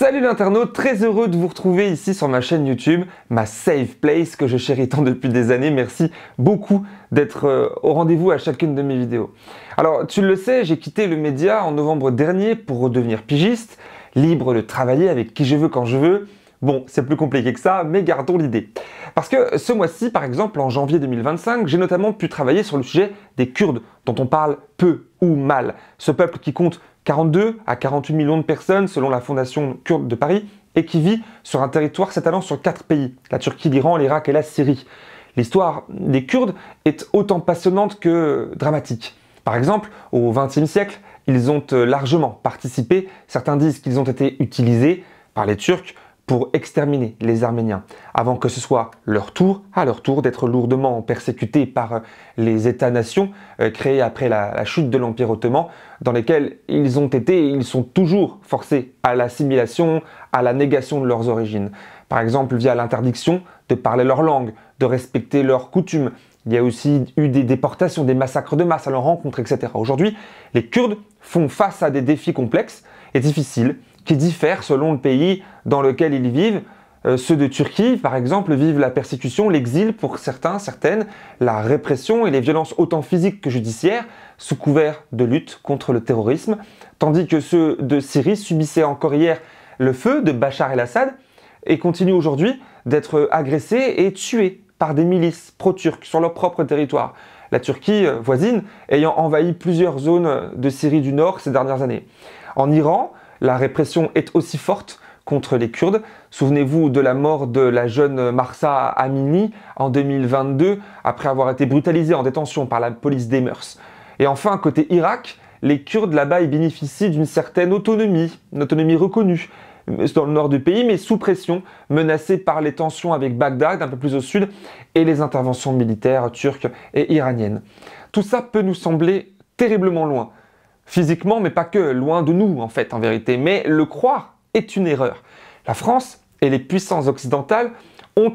Salut l'internaute, très heureux de vous retrouver ici sur ma chaîne YouTube, ma safe place que je chéris tant depuis des années. Merci beaucoup d'être au rendez-vous à chacune de mes vidéos. Alors tu le sais, j'ai quitté le média en novembre dernier pour redevenir pigiste, libre de travailler avec qui je veux quand je veux. Bon, c'est plus compliqué que ça, mais gardons l'idée. Parce que ce mois-ci, par exemple, en janvier 2025, j'ai notamment pu travailler sur le sujet des Kurdes, dont on parle peu ou mal. Ce peuple qui compte 42 à 48 millions de personnes selon la Fondation Kurde de Paris et qui vit sur un territoire s'étalant sur 4 pays, la Turquie, l'Iran, l'Irak et la Syrie. L'histoire des Kurdes est autant passionnante que dramatique. Par exemple, au XXe siècle, ils ont largement participé, certains disent qu'ils ont été utilisés par les Turcs pour exterminer les Arméniens, avant que ce soit à leur tour d'être lourdement persécutés par les États-nations créés après la chute de l'Empire ottoman, dans lesquels ils ont été et ils sont toujours forcés à l'assimilation, à la négation de leurs origines. Par exemple via l'interdiction de parler leur langue, de respecter leurs coutumes. Il y a aussi eu des déportations, des massacres de masse à leur rencontre, etc. Aujourd'hui, les Kurdes font face à des défis complexes et difficiles, qui diffèrent selon le pays dans lequel ils vivent. Ceux de Turquie, par exemple, vivent la persécution, l'exil pour certains, certaines, la répression et les violences autant physiques que judiciaires, sous couvert de lutte contre le terrorisme, tandis que ceux de Syrie subissaient encore hier le feu de Bachar el-Assad et continuent aujourd'hui d'être agressés et tués par des milices pro-turques sur leur propre territoire. La Turquie voisine ayant envahi plusieurs zones de Syrie du Nord ces dernières années. En Iran, la répression est aussi forte contre les Kurdes. Souvenez-vous de la mort de la jeune Mahsa Amini en 2022, après avoir été brutalisée en détention par la police des mœurs. Et enfin, côté Irak, les Kurdes là-bas bénéficient d'une certaine autonomie, une autonomie reconnue dans le nord du pays, mais sous pression, menacée par les tensions avec Bagdad, un peu plus au sud, et les interventions militaires turques et iraniennes. Tout ça peut nous sembler terriblement loin. Physiquement, mais pas que, loin de nous en fait, en vérité. Mais le croire est une erreur. La France et les puissances occidentales ont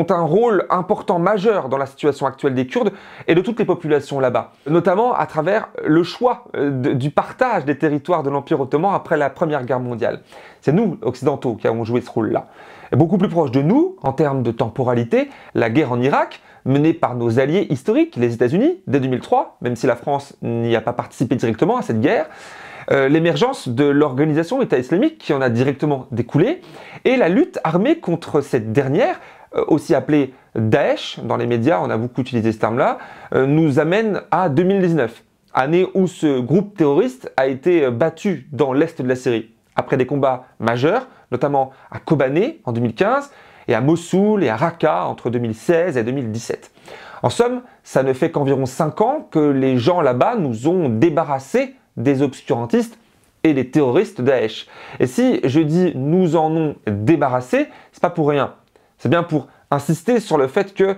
un rôle important, majeur dans la situation actuelle des Kurdes et de toutes les populations là-bas. Notamment à travers le choix du partage des territoires de l'Empire ottoman après la Première Guerre mondiale. C'est nous, occidentaux, qui avons joué ce rôle-là. Et beaucoup plus proche de nous, en termes de temporalité, la guerre en Irak, menée par nos alliés historiques, les États-Unis, dès 2003, même si la France n'y a pas participé directement à cette guerre, l'émergence de l'organisation État islamique qui en a directement découlé, et la lutte armée contre cette dernière, aussi appelée Daesh, dans les médias, on a beaucoup utilisé ce terme-là, nous amène à 2019, année où ce groupe terroriste a été battu dans l'est de la Syrie, après des combats majeurs, notamment à Kobané en 2015, et à Mossoul et à Raqqa entre 2016 et 2017. En somme, ça ne fait qu'environ 5 ans que les gens là-bas nous ont débarrassés des obscurantistes et des terroristes Daesh. Et si je dis nous en ont débarrassés, c'est pas pour rien. C'est bien pour insister sur le fait que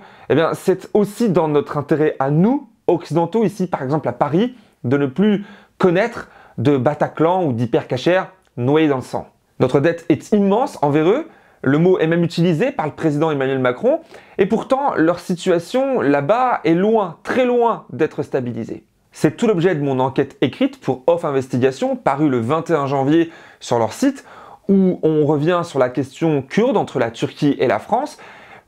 c'est aussi dans notre intérêt à nous, occidentaux, ici par exemple à Paris, de ne plus connaître de Bataclan ou d'hypercacher noyés dans le sang. Notre dette est immense envers eux. Le mot est même utilisé par le président Emmanuel Macron, et pourtant leur situation là-bas est loin, très loin d'être stabilisée. C'est tout l'objet de mon enquête écrite pour Off Investigation, parue le 21 janvier sur leur site, où on revient sur la question kurde entre la Turquie et la France.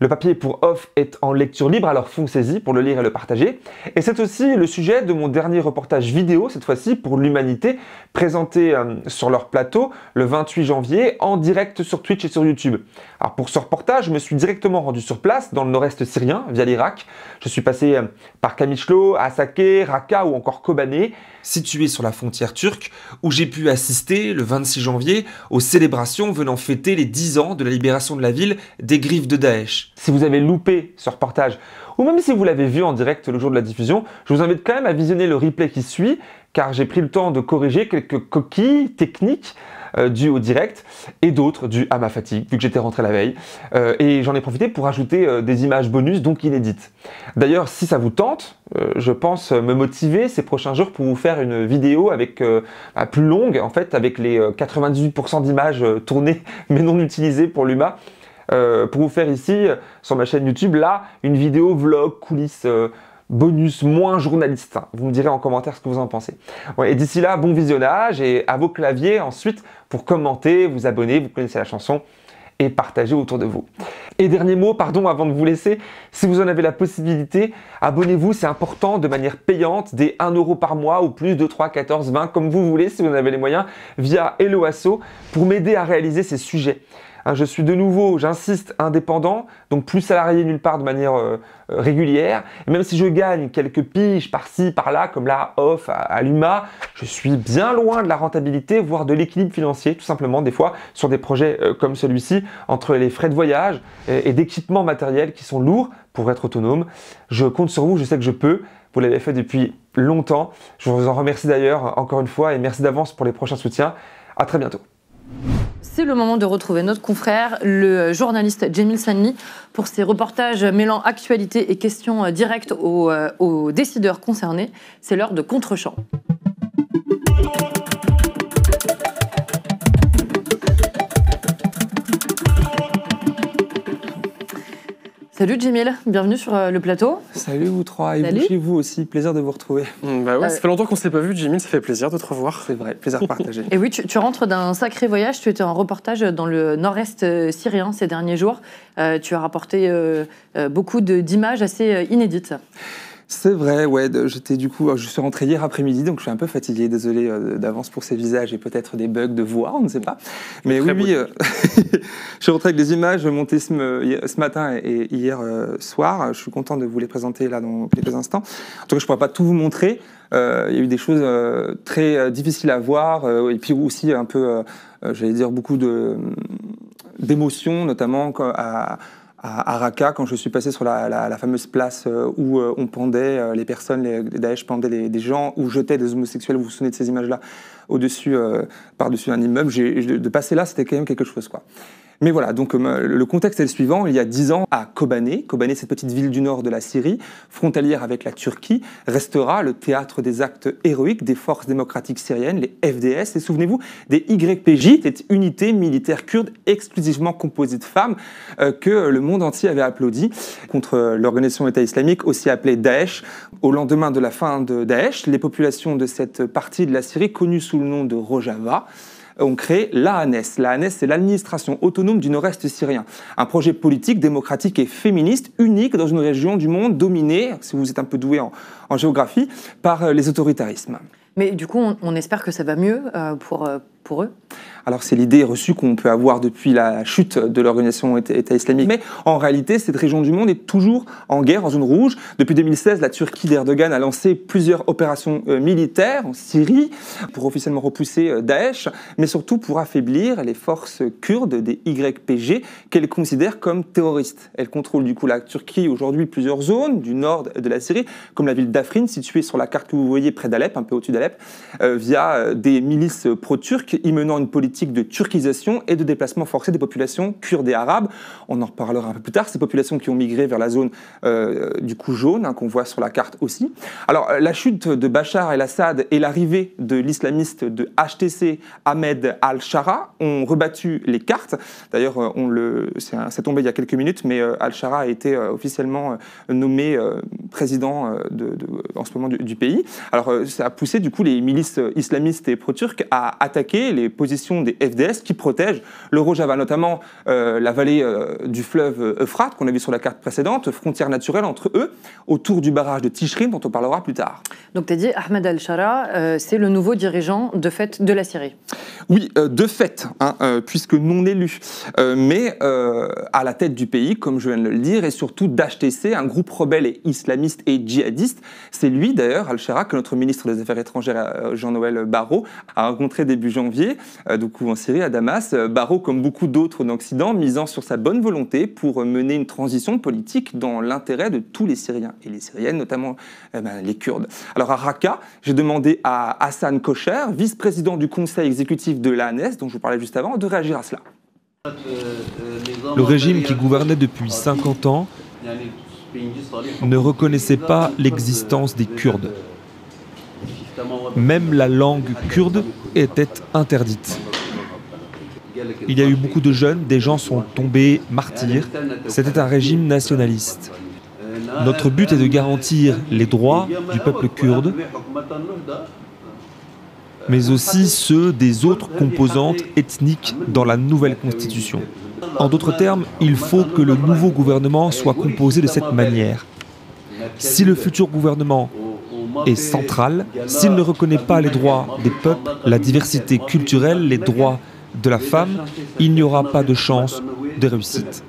Le papier pour Off est en lecture libre, alors foncez-y pour le lire et le partager. Et c'est aussi le sujet de mon dernier reportage vidéo, cette fois-ci pour l'Humanité, présenté sur leur plateau le 28 janvier, en direct sur Twitch et sur YouTube. Alors pour ce reportage, je me suis directement rendu sur place, dans le nord-est syrien, via l'Irak. Je suis passé par Kamishlo, Hasakeh, Raqqa ou encore Kobané, situé sur la frontière turque, où j'ai pu assister, le 26 janvier, aux célébrations venant fêter les 10 ans de la libération de la ville des griffes de Daesh. Si vous avez loupé ce reportage, ou même si vous l'avez vu en direct le jour de la diffusion, je vous invite quand même à visionner le replay qui suit, car j'ai pris le temps de corriger quelques coquilles techniques dues au direct, et d'autres dues à ma fatigue, vu que j'étais rentré la veille, et j'en ai profité pour ajouter des images bonus, donc inédites. D'ailleurs, si ça vous tente, je pense me motiver ces prochains jours pour vous faire une vidéo avec plus longue, en fait, avec les 98% d'images tournées mais non utilisées pour l'UMA, pour vous faire ici, sur ma chaîne YouTube, là, une vidéo vlog, coulisses bonus moins journaliste. Vous me direz en commentaire ce que vous en pensez. Ouais, et d'ici là, bon visionnage et à vos claviers ensuite pour commenter, vous abonner, vous connaissez la chanson et partager autour de vous. Et dernier mot, pardon, avant de vous laisser, si vous en avez la possibilité, abonnez-vous, c'est important, de manière payante, des 1 € par mois ou plus, 2, 3, 14, 20, comme vous voulez, si vous en avez les moyens, via Helloasso, pour m'aider à réaliser ces sujets. Je suis de nouveau, j'insiste, indépendant, donc plus salarié nulle part de manière régulière. Et même si je gagne quelques piges par-ci, par-là, comme là, off, à l'UMA, je suis bien loin de la rentabilité, voire de l'équilibre financier, tout simplement, des fois, sur des projets comme celui-ci, entre les frais de voyage et d'équipements matériels qui sont lourds pour être autonome. Je compte sur vous, je sais que je peux. Vous l'avez fait depuis longtemps. Je vous en remercie d'ailleurs encore une fois et merci d'avance pour les prochains soutiens. À très bientôt. C'est le moment de retrouver notre confrère, le journaliste Djemil Sanli, pour ses reportages mêlant actualité et questions directes aux décideurs concernés. C'est l'heure de Contre-champ. Salut Djemil, bienvenue sur le plateau. Salut vous trois, et vous chez vous aussi, plaisir de vous retrouver. Bah ouais, ça fait longtemps qu'on ne s'est pas vu Djemil, ça fait plaisir de te revoir. C'est vrai, plaisir partagé. Et oui, tu rentres d'un sacré voyage, tu étais en reportage dans le nord-est syrien ces derniers jours. Tu as rapporté beaucoup d'images assez inédites. C'est vrai, ouais, je suis rentré hier après-midi, donc je suis un peu fatigué, désolé d'avance pour ces visages et peut-être des bugs de voix, on ne sait pas. Mais oui, je suis rentré avec des images montées ce matin et hier soir. Je suis content de vous les présenter là dans quelques instants. En tout cas, je ne pourrais pas tout vous montrer. Il y a eu des choses très difficiles à voir et puis aussi un peu, j'allais dire, beaucoup d'émotions, notamment à Raqqa, quand je suis passé sur la fameuse place où on pendait les personnes, les Daesh pendaient des gens, ou jetaient des homosexuels, vous vous souvenez de ces images-là, par-dessus un immeuble, de passer là, c'était quand même quelque chose, quoi. Mais voilà, donc le contexte est le suivant. Il y a 10 ans, à Kobané, cette petite ville du nord de la Syrie, frontalière avec la Turquie, restera le théâtre des actes héroïques des forces démocratiques syriennes, les FDS. Et souvenez-vous des YPJ, cette unité militaire kurde exclusivement composée de femmes que le monde entier avait applaudi contre l'organisation État islamique, aussi appelée Daesh. Au lendemain de la fin de Daesh, les populations de cette partie de la Syrie, connue sous le nom de Rojava, ont créé l'ANES. L'ANES, c'est l'administration autonome du nord-est syrien. Un projet politique, démocratique et féministe unique dans une région du monde dominée, si vous êtes un peu doué en géographie, par les autoritarismes. Mais du coup, on espère que ça va mieux pour eux. Alors c'est l'idée reçue qu'on peut avoir depuis la chute de l'organisation État islamique. Mais en réalité, cette région du monde est toujours en guerre, en zone rouge. Depuis 2016, la Turquie d'Erdogan a lancé plusieurs opérations militaires en Syrie pour officiellement repousser Daesh, mais surtout pour affaiblir les forces kurdes des YPG qu'elle considère comme terroristes. Elle contrôle du coup la Turquie aujourd'hui plusieurs zones du nord de la Syrie, comme la ville d'Afrin, située sur la carte que vous voyez près d'Alep, un peu au-dessus d'Alep, via des milices pro-turques y menant une politique de turquisation et de déplacement forcé des populations kurdes et arabes. On en reparlera un peu plus tard, ces populations qui ont migré vers la zone du coup jaune, qu'on voit sur la carte aussi. Alors la chute de Bachar el-Assad et l'arrivée de l'islamiste de HTC Ahmed al-Shara ont rebattu les cartes. D'ailleurs, c'est tombé il y a quelques minutes, mais al-Shara a été officiellement nommé président en ce moment du pays. Alors ça a poussé du coup les milices islamistes et pro-turques à attaquer les positions des FDS qui protègent le Rojava, notamment la vallée du fleuve Euphrate qu'on a vu sur la carte précédente, frontière naturelle entre eux, autour du barrage de Tishrin dont on parlera plus tard. Donc tu as dit Ahmed al-Shara, c'est le nouveau dirigeant de fait de la Syrie. Oui, de fait, puisque non élu, mais à la tête du pays, comme je viens de le dire, et surtout d'HTC, un groupe rebelle et islamiste et djihadiste. C'est lui d'ailleurs, al-Shara, que notre ministre des Affaires étrangères, Jean-Noël Barrot, a rencontré début janvier, en Syrie, à Damas. Barrot, comme beaucoup d'autres d'Occident, misant sur sa bonne volonté pour mener une transition politique dans l'intérêt de tous les Syriens et les Syriennes, notamment les Kurdes. Alors à Raqqa, j'ai demandé à Hassan Kocher, vice-président du conseil exécutif de l'ANES, dont je vous parlais juste avant, de réagir à cela. Le régime qui gouvernait depuis 50 ans ne reconnaissait pas l'existence des Kurdes. Même la langue kurde était interdite. Il y a eu beaucoup de jeunes, des gens sont tombés martyrs. C'était un régime nationaliste. Notre but est de garantir les droits du peuple kurde, mais aussi ceux des autres composantes ethniques dans la nouvelle constitution. En d'autres termes, il faut que le nouveau gouvernement soit composé de cette manière. Si le futur gouvernement est central, s'il ne reconnaît pas les droits des peuples, la diversité culturelle, les droits de la femme, il n'y aura pas de chance de réussite.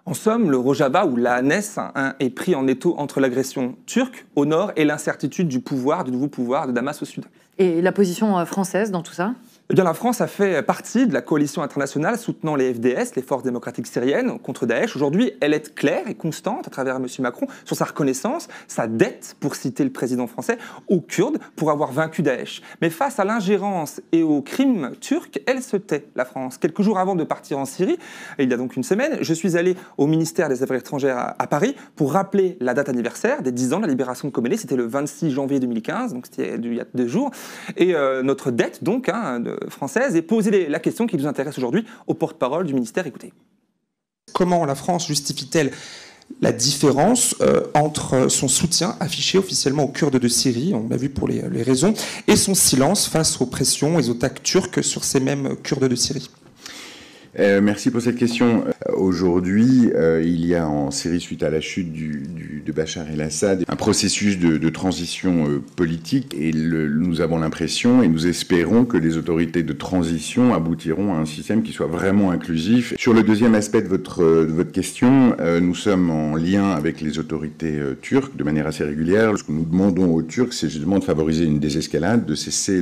En somme, le Rojava ou la Hanès est pris en étau entre l'agression turque au nord et l'incertitude du nouveau pouvoir de Damas au sud. Et la position française dans tout ça ? Eh bien, la France a fait partie de la coalition internationale soutenant les FDS, les Forces démocratiques syriennes, contre Daesh. Aujourd'hui, elle est claire et constante à travers M. Macron sur sa reconnaissance, sa dette, pour citer le président français, aux Kurdes pour avoir vaincu Daesh. Mais face à l'ingérence et aux crimes turcs, elle se tait, la France. Quelques jours avant de partir en Syrie, il y a donc une semaine, je suis allé au ministère des Affaires étrangères à Paris pour rappeler la date anniversaire des 10 ans de la libération de Khomeini. C'était le 26 janvier 2015, donc c'était il y a 2 jours. Et notre dette, donc, française, et poser la question qui nous intéresse aujourd'hui au porte-parole du ministère. Écoutez. Comment la France justifie-t-elle la différence entre son soutien affiché officiellement aux Kurdes de Syrie, on l'a vu pour les raisons, et son silence face aux pressions et aux attaques turques sur ces mêmes Kurdes de Syrie? Merci pour cette question. Aujourd'hui, il y a en Syrie, suite à la chute de Bachar el-Assad, un processus de transition politique et nous avons l'impression et nous espérons que les autorités de transition aboutiront à un système qui soit vraiment inclusif. Sur le deuxième aspect de votre question, nous sommes en lien avec les autorités turques de manière assez régulière. Ce que nous demandons aux Turcs, c'est justement de favoriser une désescalade, de cesser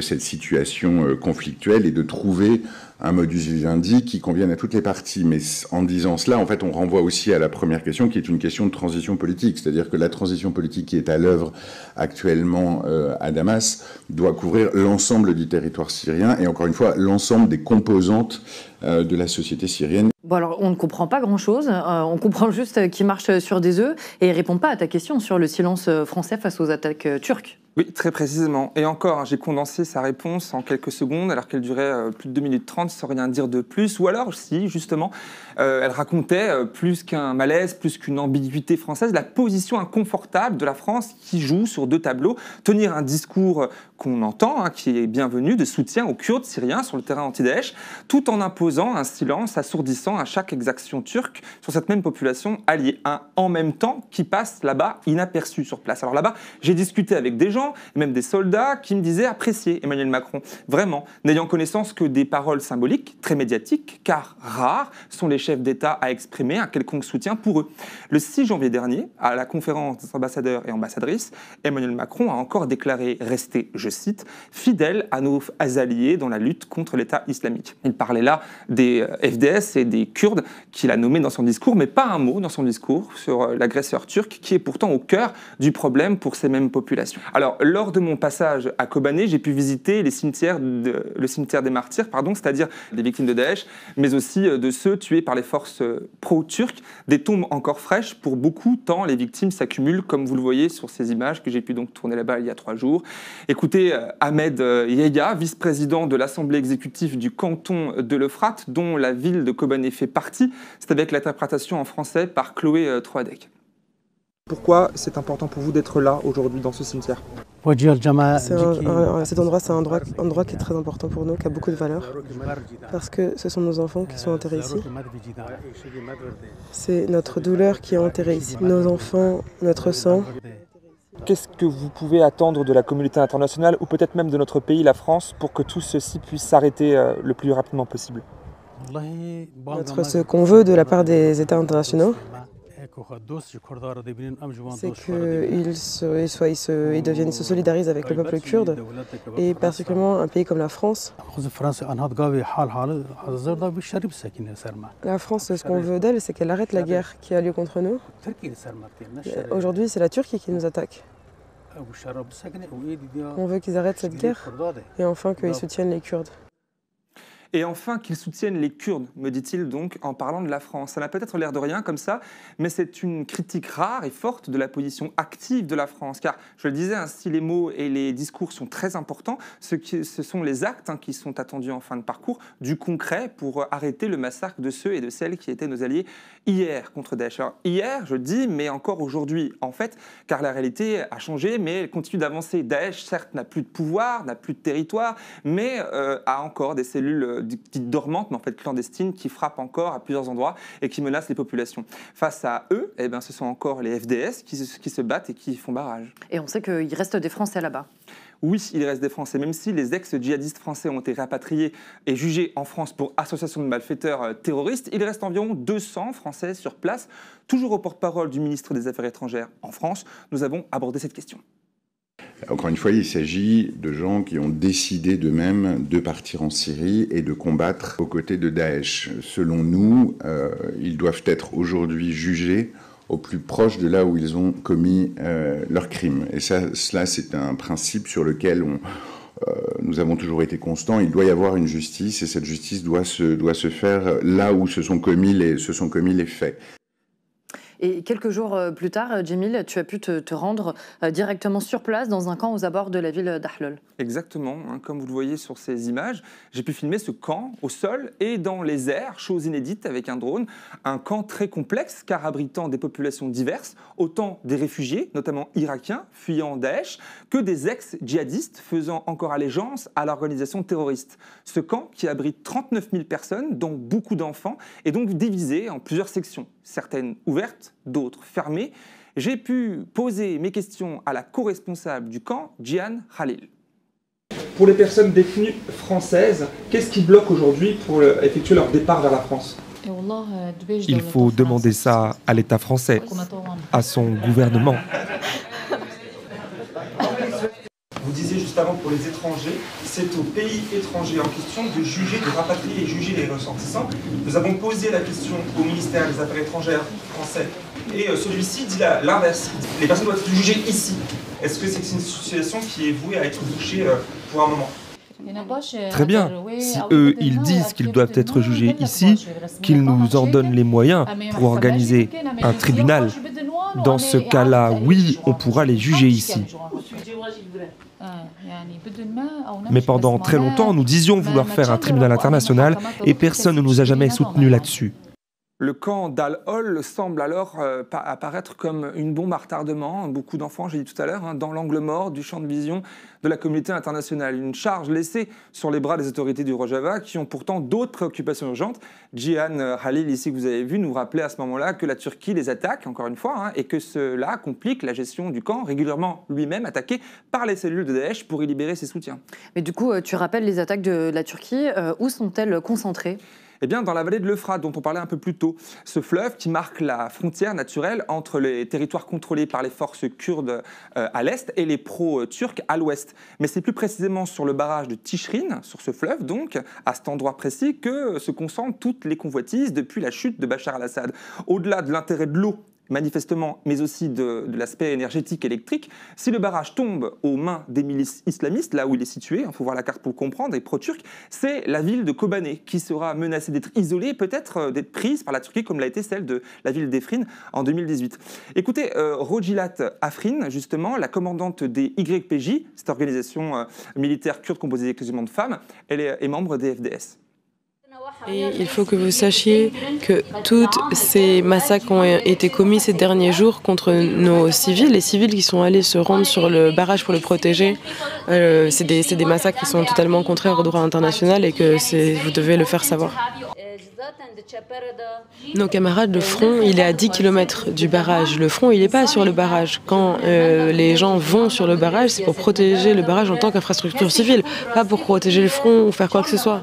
cette situation conflictuelle et de trouver un modus vivendi qui convienne à toutes les parties. Mais en disant cela, en fait, on renvoie aussi à la première question, qui est une question de transition politique. C'est-à-dire que la transition politique qui est à l'œuvre actuellement à Damas doit couvrir l'ensemble du territoire syrien et, encore une fois, l'ensemble des composantes de la société syrienne. Bon, alors, on ne comprend pas grand-chose. On comprend juste qu'il marche sur des œufs et il ne répond pas à ta question sur le silence français face aux attaques turques. Oui, très précisément. Et encore, j'ai condensé sa réponse en quelques secondes, alors qu'elle durait plus de 2 minutes 30 sans rien dire de plus. Ou alors, si, justement, elle racontait plus qu'un malaise, plus qu'une ambiguïté française, la position inconfortable de la France qui joue sur 2 tableaux. Tenir un discours qu'on entend, qui est bienvenu, de soutien aux Kurdes syriens sur le terrain anti-Daesh, tout en imposant un silence assourdissant à chaque exaction turque sur cette même population alliée. Un en même temps qui passe là-bas inaperçu sur place. Alors là-bas, j'ai discuté avec des gens, et même des soldats, qui me disaient apprécier Emmanuel Macron, vraiment, n'ayant connaissance que des paroles symboliques, très médiatiques, car rares sont les chefs d'État à exprimer un quelconque soutien pour eux. Le 6 janvier dernier, à la conférence des ambassadeurs et ambassadrices, Emmanuel Macron a encore déclaré rester, je cite, « fidèle à nos alliés dans la lutte contre l'État islamique ». Il parlait là des FDS et des Kurdes qu'il a nommés dans son discours, mais pas un mot dans son discours sur l'agresseur turc, qui est pourtant au cœur du problème pour ces mêmes populations. Alors, lors de mon passage à Kobané, j'ai pu visiter le cimetière des martyrs, c'est-à-dire des victimes de Daesh, mais aussi de ceux tués par les forces pro-turques, des tombes encore fraîches pour beaucoup, tant les victimes s'accumulent, comme vous le voyez sur ces images que j'ai pu donc tourner là-bas il y a 3 jours. Écoutez Ahmed Yeya, vice-président de l'Assemblée exécutive du canton de l'Euphrate, dont la ville de Kobané fait partie. C'est avec l'interprétation en français par Chloé Troadec. Pourquoi c'est important pour vous d'être là aujourd'hui dans ce cimetière? Cet endroit, c'est un endroit qui est très important pour nous, qui a beaucoup de valeur, parce que ce sont nos enfants qui sont enterrés ici. C'est notre douleur qui est enterrée ici, nos enfants, notre sang. Qu'est-ce que vous pouvez attendre de la communauté internationale, ou peut-être même de notre pays, la France, pour que tout ceci puisse s'arrêter le plus rapidement possible? Ce qu'on veut de la part des États internationaux, c'est qu'ils se solidarisent avec le peuple kurde, et particulièrement un pays comme la France. La France, ce qu'on veut d'elle, c'est qu'elle arrête la guerre qui a lieu contre nous. Aujourd'hui, c'est la Turquie qui nous attaque. On veut qu'ils arrêtent cette guerre et enfin qu'ils soutiennent les Kurdes. Et enfin, qu'ils soutiennent les Kurdes, me dit-il donc en parlant de la France. Ça n'a peut-être l'air de rien comme ça, mais c'est une critique rare et forte de la position active de la France. Car, je le disais, si les mots et les discours sont très importants, ce sont les actes qui sont attendus en fin de parcours, du concret pour arrêter le massacre de ceux et de celles qui étaient nos alliés hier contre Daesh. Alors, hier, je dis, mais encore aujourd'hui, en fait, car la réalité a changé, mais elle continue d'avancer. Daesh, certes, n'a plus de pouvoir, n'a plus de territoire, mais a encore des cellules dites dormantes, mais en fait clandestines, qui frappent encore à plusieurs endroits et qui menacent les populations. Face à eux, eh ben, ce sont encore les FDS qui se battent et qui font barrage. Et on sait qu'il reste des Français là-bas. Oui, il reste des Français, même si les ex-djihadistes français ont été rapatriés et jugés en France pour association de malfaiteurs terroristes, il reste environ 200 Français sur place. Toujours au porte-parole du ministre des Affaires étrangères en France, nous avons abordé cette question. Encore une fois, il s'agit de gens qui ont décidé d'eux-mêmes de partir en Syrie et de combattre aux côtés de Daesh. Selon nous, ils doivent être aujourd'hui jugés au plus proche de là où ils ont commis leurs crimes. Et cela, c'est un principe sur lequel nous avons toujours été constants. Il doit y avoir une justice et cette justice doit se faire là où se sont commis les faits. Et quelques jours plus tard, Djemil, tu as pu te rendre directement sur place dans un camp aux abords de la ville d'Ahlol. Exactement, comme vous le voyez sur ces images, j'ai pu filmer ce camp au sol et dans les airs, chose inédite avec un drone, un camp très complexe car abritant des populations diverses, autant des réfugiés, notamment irakiens, fuyant Daesh, que des ex-djihadistes faisant encore allégeance à l'organisation terroriste. Ce camp, qui abrite 39 000 personnes, dont beaucoup d'enfants, est donc divisé en plusieurs sections, certaines ouvertes, d'autres fermées. J'ai pu poser mes questions à la co-responsable du camp, Jihan Khalil. Pour les personnes détenues françaises, qu'est-ce qui bloque aujourd'hui pour effectuer leur départ vers la France ? Il faut demander ça à l'État français, à son gouvernement. Vous disiez juste avant pour les étrangers, c'est au pays étranger en question de juger, de rapatrier et juger les ressortissants. Nous avons posé la question au ministère des Affaires étrangères français et celui-ci dit l'inverse. Les personnes doivent être jugées ici. Est-ce que c'est une situation qui est vouée à être bouchée pour un moment ? Très bien. Si eux, ils disent qu'ils doivent être jugés ici, qu'ils nous en donnent les moyens pour organiser un tribunal. Dans ce cas-là, oui, on pourra les juger ici. Mais pendant très longtemps, nous disions vouloir faire un tribunal international et personne ne nous a jamais soutenus là-dessus. Le camp d'Al-Hol semble alors apparaître comme une bombe à retardement. Beaucoup d'enfants, j'ai dit tout à l'heure, dans l'angle mort du champ de vision de la communauté internationale. Une charge laissée sur les bras des autorités du Rojava qui ont pourtant d'autres préoccupations urgentes. Jihan Khalil, ici que vous avez vu, nous rappelait à ce moment-là que la Turquie les attaque, encore une fois, et que cela complique la gestion du camp, régulièrement lui-même attaqué par les cellules de Daesh pour y libérer ses soutiens. Mais du coup, tu rappelles les attaques de la Turquie, où sont-elles concentrées ? Eh bien, dans la vallée de l'Euphrate, dont on parlait un peu plus tôt, ce fleuve qui marque la frontière naturelle entre les territoires contrôlés par les forces kurdes à l'est et les pro-turcs à l'ouest. Mais c'est plus précisément sur le barrage de Tishrin, sur ce fleuve donc, à cet endroit précis, que se concentrent toutes les convoitises depuis la chute de Bachar al-Assad. Au-delà de l'intérêt de l'eau, manifestement, mais aussi de l'aspect énergétique électrique, si le barrage tombe aux mains des milices islamistes, là où il est situé, il faut voir la carte pour le comprendre, et pro-turc, c'est la ville de Kobané qui sera menacée d'être isolée, peut-être d'être prise par la Turquie, comme l'a été celle de la ville d'Efrin en 2018. Écoutez, Rojilat Afrin, justement, la commandante des YPJ, cette organisation militaire kurde composée exclusivement de femmes, elle est membre des FDS. Et il faut que vous sachiez que tous ces massacres ont été commis ces derniers jours contre nos civils. Les civils qui sont allés se rendre sur le barrage pour le protéger, c'est des massacres qui sont totalement contraires au droit international et que vous devez le faire savoir. Nos camarades, le front, il est à 10 km du barrage. Le front, il n'est pas sur le barrage. Quand les gens vont sur le barrage, c'est pour protéger le barrage en tant qu'infrastructure civile, pas pour protéger le front ou faire quoi que ce soit.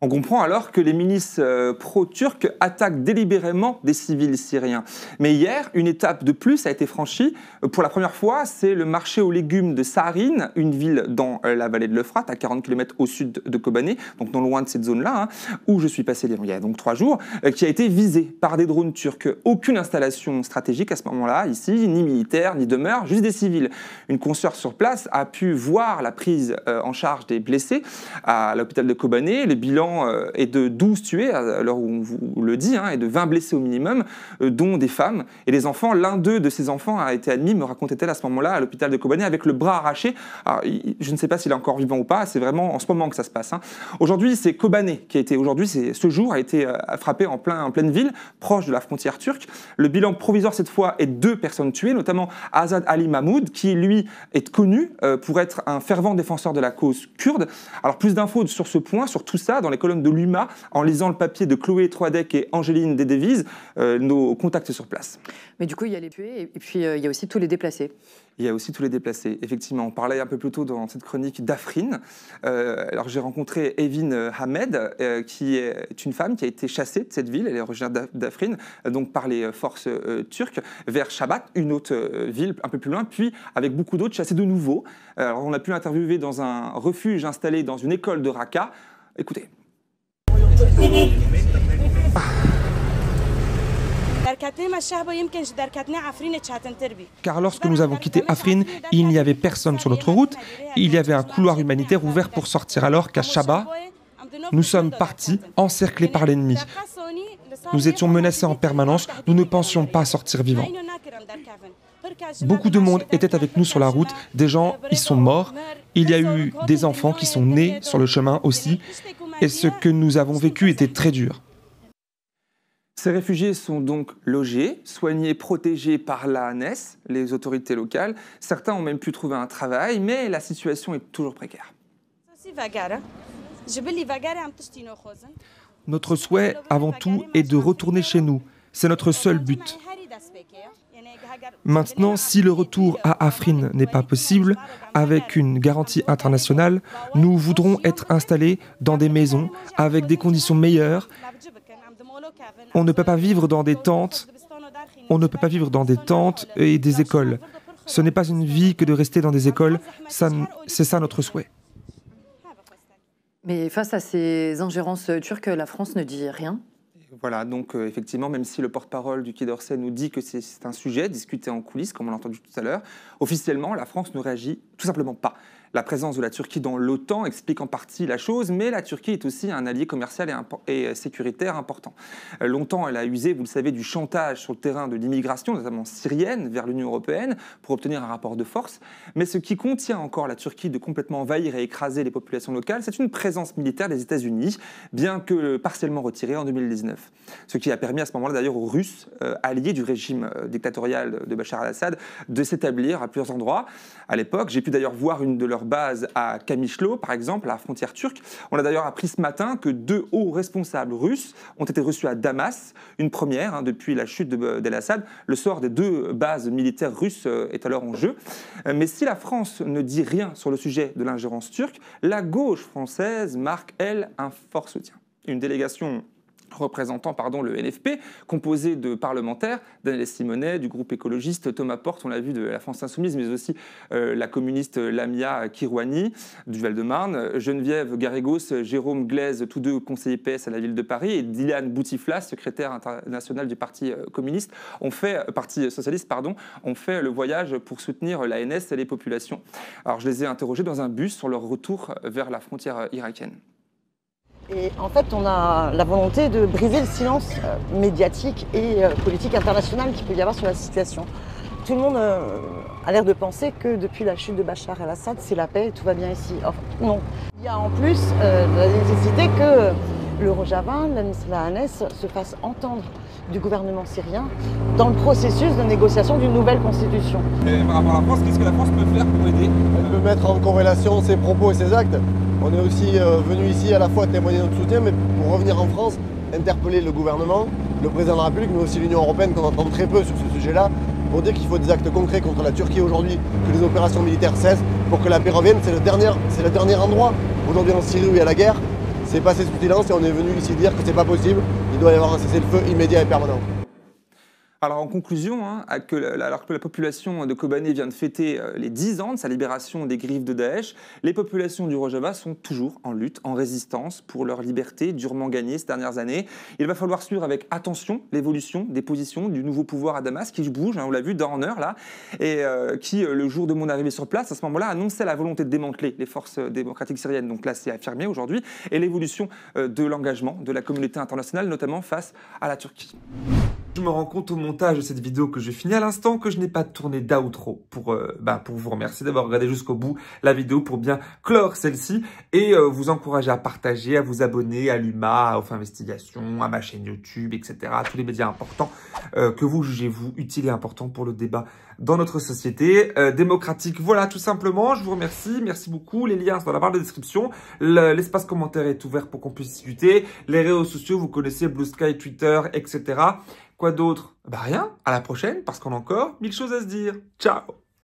On comprend alors que les milices pro-turques attaquent délibérément des civils syriens. Mais hier, une étape de plus a été franchie. Pour la première fois, c'est le marché aux légumes de Saharin, une ville dans la vallée de l'Euphrate, à 40 km au sud de Kobané, donc non loin de cette zone-là, où je suis passé il y a donc 3 jours, qui a été visée par des drones turcs. Aucune installation stratégique à ce moment-là, ici, ni militaire, ni demeure, juste des civils. Une consoeur sur place a pu voir la prise en charge des blessés à l'hôpital de Kobané. Le bilan bilan est de 12 tués, à l'heure où on vous le dit, et de 20 blessés au minimum, dont des femmes et des enfants. L'un de ces enfants a été admis, me racontait-elle à ce moment-là, à l'hôpital de Kobané, avec le bras arraché. Alors, je ne sais pas s'il est encore vivant ou pas, c'est vraiment en ce moment que ça se passe. Aujourd'hui, c'est Kobané qui a été, ce jour a été frappé en pleine ville, proche de la frontière turque. Le bilan provisoire cette fois est 2 personnes tuées, notamment Azad Ali Mahmoud, qui lui est connu pour être un fervent défenseur de la cause kurde. Alors plus d'infos sur ce point, sur tout ça, dans les colonnes de l'UMA, en lisant le papier de Chloé Troadec et Angéline Dedevize, nos contacts sur place. Mais du coup, il y a les tués et puis il y a aussi tous les déplacés. Il y a aussi tous les déplacés, effectivement. On parlait un peu plus tôt dans cette chronique d'Afrin. Alors j'ai rencontré Evin Hamed, qui est une femme qui a été chassée de cette ville, elle est originaire d'Afrin, donc par les forces turques, vers Shabat, une autre ville un peu plus loin, puis avec beaucoup d'autres chassés de nouveau. Alors on a pu l'interviewer dans un refuge installé dans une école de Raqqa. Écoutez. Car lorsque nous avons quitté Afrin, il n'y avait personne sur notre route. Il y avait un couloir humanitaire ouvert pour sortir, alors qu'à Shaba, nous sommes partis encerclés par l'ennemi. Nous étions menacés en permanence, nous ne pensions pas sortir vivants. Beaucoup de monde était avec nous sur la route, des gens y sont morts. Il y a eu des enfants qui sont nés sur le chemin aussi, et ce que nous avons vécu était très dur. Ces réfugiés sont donc logés, soignés, protégés par l'ANS, les autorités locales. Certains ont même pu trouver un travail, mais la situation est toujours précaire. Notre souhait, avant tout, est de retourner chez nous. C'est notre seul but. Maintenant, si le retour à Afrin n'est pas possible, avec une garantie internationale, nous voudrons être installés dans des maisons avec des conditions meilleures. On ne peut pas vivre dans des tentes. On ne peut pas vivre dans des tentes et des écoles. Ce n'est pas une vie que de rester dans des écoles. C'est ça notre souhait. Mais face à ces ingérences turques, la France ne dit rien. Voilà, donc effectivement, même si le porte-parole du Quai d'Orsay nous dit que c'est un sujet discuté en coulisses, comme on l'a entendu tout à l'heure, officiellement, la France ne réagit tout simplement pas. La présence de la Turquie dans l'OTAN explique en partie la chose, mais la Turquie est aussi un allié commercial et sécuritaire important. Longtemps, elle a usé, vous le savez, du chantage sur le terrain de l'immigration, notamment syrienne, vers l'Union européenne, pour obtenir un rapport de force. Mais ce qui contient encore la Turquie de complètement envahir et écraser les populations locales, c'est une présence militaire des États-Unis, bien que partiellement retirée en 2019. Ce qui a permis à ce moment-là, d'ailleurs, aux Russes, alliés du régime dictatorial de Bachar al-Assad, de s'établir à plusieurs endroits. À l'époque, j'ai pu d'ailleurs voir une de leurs bases à Kamishlo, par exemple, à la frontière turque. On a d'ailleurs appris ce matin que 2 hauts responsables russes ont été reçus à Damas, une première depuis la chute d'El-Assad. Le sort des 2 bases militaires russes est alors en jeu. Mais si la France ne dit rien sur le sujet de l'ingérence turque, la gauche française marque, elle, un fort soutien. Une délégation représentant le NFP, composé de parlementaires, Daniel Simonet, du groupe écologiste Thomas Porte, on l'a vu, de la France Insoumise, mais aussi la communiste Lamia Kirouani, du Val-de-Marne, Geneviève Garrigos, Jérôme Glaise, tous 2 conseillers PS à la ville de Paris, et Dylan Boutiflas, secrétaire international du Parti communiste, Parti socialiste, ont fait le voyage pour soutenir l'ANS et les populations. Alors je les ai interrogés dans un bus sur leur retour vers la frontière irakienne. Et en fait, on a la volonté de briser le silence médiatique et politique international qu'il peut y avoir sur la situation. Tout le monde a l'air de penser que depuis la chute de Bachar el-Assad, c'est la paix, tout va bien ici. Enfin, non. Il y a en plus la nécessité que le Rojava, l'ANS, se fasse entendre du gouvernement syrien dans le processus de négociation d'une nouvelle constitution. Et par rapport à la France, qu'est-ce que la France peut faire pour aider? Elle peut mettre en corrélation ses propos et ses actes. On est aussi venu ici à la fois témoigner notre soutien, mais pour revenir en France, interpeller le gouvernement, le président de la République, mais aussi l'Union européenne qu'on entend très peu sur ce sujet-là, pour dire qu'il faut des actes concrets contre la Turquie aujourd'hui, que les opérations militaires cessent, pour que la paix revienne. C'est le dernier endroit aujourd'hui en Syrie où il y a la guerre. C'est passé sous silence et on est venu ici dire que c'est pas possible. Il doit y avoir un cessez-le-feu immédiat et permanent. Alors en conclusion, alors que la population de Kobané vient de fêter les 10 ans de sa libération des griffes de Daesh, les populations du Rojava sont toujours en lutte, en résistance pour leur liberté durement gagnée ces dernières années. Il va falloir suivre avec attention l'évolution des positions du nouveau pouvoir à Damas qui bouge, on l'a vu dans heure là, et qui, le jour de mon arrivée sur place, à ce moment-là, annonçait la volonté de démanteler les forces démocratiques syriennes. Donc là, c'est affirmé aujourd'hui, et l'évolution de l'engagement de la communauté internationale, notamment face à la Turquie. Je me rends compte au montage de cette vidéo que je finis à l'instant que je n'ai pas tourné d'outro pour vous remercier d'avoir regardé jusqu'au bout la vidéo pour bien clore celle-ci et vous encourager à partager, à vous abonner à l'UMA, à Off Investigation, à ma chaîne YouTube, etc. À tous les médias importants que vous jugez vous utiles et importants pour le débat dans notre société démocratique. Voilà, tout simplement. Je vous remercie. Merci beaucoup. Les liens sont dans la barre de description. L'espace commentaire est ouvert pour qu'on puisse discuter. Les réseaux sociaux, vous connaissez Blue Sky, Twitter, etc. Quoi d'autre? Bah rien, à la prochaine, parce qu'on a encore 1000 choses à se dire. Ciao!